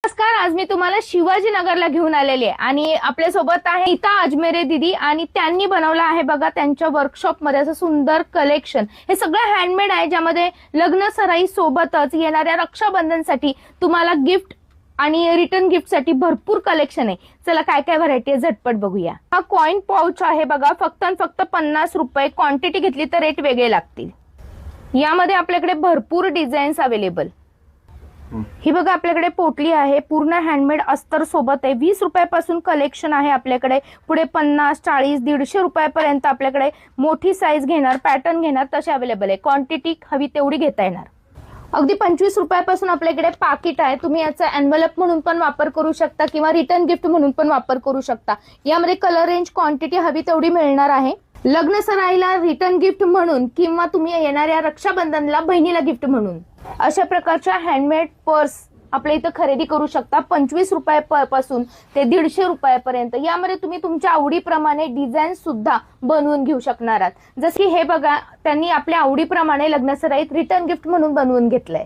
नमस्कार, आज मी तुम्हाला शिवाजीनगरला घेऊन आलेली आहे आणि आपल्या सोबत आहे नीता अजमेरे दीदी आणि त्यांनी बनवलं आहे बघा त्यांच्या वर्कशॉप मध्ये असं सुंदर कलेक्शन। हे सगळं हँडमेड आहे, ज्यामध्ये लग्न सराई सोबतच येणाऱ्या रक्षाबंधनसाठी तुम्हाला गिफ्ट आणि रिटर्न गिफ्ट साठी भरपूर कलेक्शन आहे। चला काय काय व्हरायटी आहे झटपट बघूया। हा कॉइन पाउच आहे बघा, फक्त आणि फक्त 50 रुपये। क्वांटिटी घेतली तर रेट वेगळे लागतील। यामध्ये आपल्याकडे भरपूर डिझाईन्स अवेलेबल। ही बघा आपल्याकडे पोटली आहे, पूर्ण हँडमेड अस्तर सोबत आहे। 20 रुपयापासून कलेक्शन आहे आपल्याकडे, पुढे 50, 40, 150 रुपयापर्यंत आपल्याकडे मोठी साईज घेणार, पॅटर्न घेणार तसे अवेलेबल आहे। क्वांटिटी हवी तेवढी घेता येणार। अगदी 25 रुपयापासून आपल्याकडे पाकिट आहे, तुम्ही याचा एनवेलप म्हणून पण वापर करू शकता किंवा रिटर्न गिफ्ट म्हणून पण वापर करू शकता। यामध्ये कलर रेंज क्वांटिटी हवी तेवढी मिळणार आहे। लग्न सराईला रिटर्न गिफ्ट म्हणून किंवा तुम्ही येणाऱ्या रक्षाबंधनला बहिणीला गिफ्ट म्हणून अशा प्रकारच्या हँडमेड पर्स आपल्या इथं खरेदी करू शकता। 25 रुपयापासून ते 150 रुपयापर्यंत यामध्ये तुम्ही तुमच्या आवडीप्रमाणे डिझाईन सुद्धा बनवून घेऊ शकणार आहात। जसे की हे बघा, त्यांनी आपल्या आवडीप्रमाणे लग्न सराईत रिटर्न गिफ्ट म्हणून बनवून घेतलंय।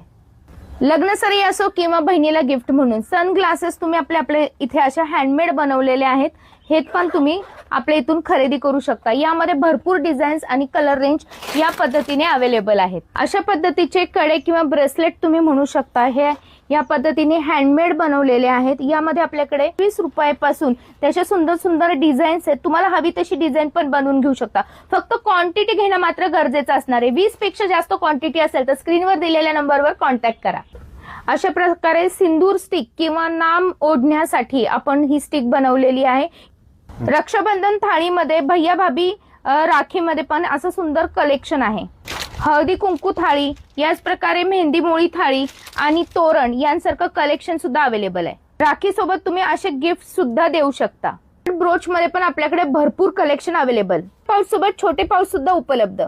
लग्न सराई असो किंवा बहिणीला गिफ्ट म्हणून सनग्लासेस तुम्ही आपल्या इथे अशा हँडमेड बनवलेले आहेत, हे पण तुम्ही आपल्या इथून खरेदी करू शकता। यामध्ये भरपूर डिझाईन्स आणि कलर रेंज या पद्धतीने अवेलेबल आहेत। अशा पद्धतीचे कडे किंवा ब्रेसलेट तुम्ही म्हणू शकता, हे या पद्धतीने हँडमेड बनवलेले आहेत। यामध्ये आपल्याकडे 20 रुपयापासून त्याच्या सुंदर सुंदर डिझाईन्स आहेत, तुम्हाला हवी तशी डिझाईन पण बनवून घेऊ शकता। फक्त क्वांटिटी घेणं मात्र गरजेचं असणार आहे। 20 पेक्षा जास्त क्वांटिटी असेल तर स्क्रीनवर दिलेल्या नंबरवर कॉन्टॅक्ट करा। अशा प्रकारे सिंदूर स्टिक किंवा नाम ओढण्यासाठी आपण ही स्टिक बनवलेली आहे। रक्षाबंधन थाळीमध्ये भैया भाभी राखीमध्ये पण असं सुंदर कलेक्शन आहे। हळदी कुंकू थाळी, याच प्रकारे मेहंदी मोळी थाळी आणि तोरण यांसारखं कलेक्शन सुद्धा अवेलेबल आहे। राखी सोबत तुम्ही असे गिफ्ट सुद्धा देऊ शकता। ब्रोच मध्ये पण आपल्याकडे भरपूर कलेक्शन अवेलेबल। पाऊच सोबत छोटे पाऊच सुद्धा उपलब्ध।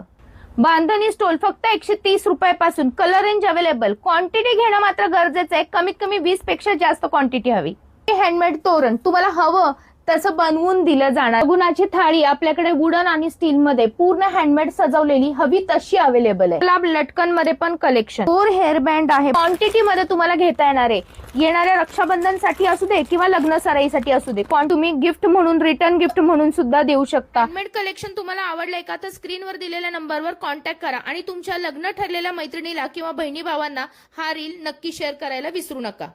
बांधणी स्टोल फक्त 130 रुपयापासून, कलर रेंज अवेलेबल। क्वांटिटी घेणं मात्र गरजेचं आहे, कमीत कमी 20 पेक्षा जास्त क्वांटिटी हवी। हँडमेड तोरण तुम्हाला हवं तसं बनवून दिलं जाणार। गुणाची थाळी आपल्याकडे वुडन आणि स्टील मध्ये पूर्ण हँडमेड सजवलेली हवी तशी अवेलेबल आहे। गुलाब लटकन मध्ये पण कलेक्शन। 4 हेअर बँड आहे, क्वांटिटी मध्ये तुम्हाला घेता येणार आहे। येणाऱ्या रक्षाबंधनसाठी असू दे किंवा लग्न सराईसाठी असू दे, तुम्ही गिफ्ट म्हणून रिटर्न गिफ्ट म्हणून सुद्धा देऊ शकता। हँडमेड कलेक्शन तुम्हाला आवडलंय का तर स्क्रीनवर दिलेल्या नंबरवर कॉन्टॅक्ट करा आणि तुमच्या लग्न ठरलेल्या मैत्रिणीला किंवा बहिणी भावांना हा रील नक्की शेअर करायला विसरू नका।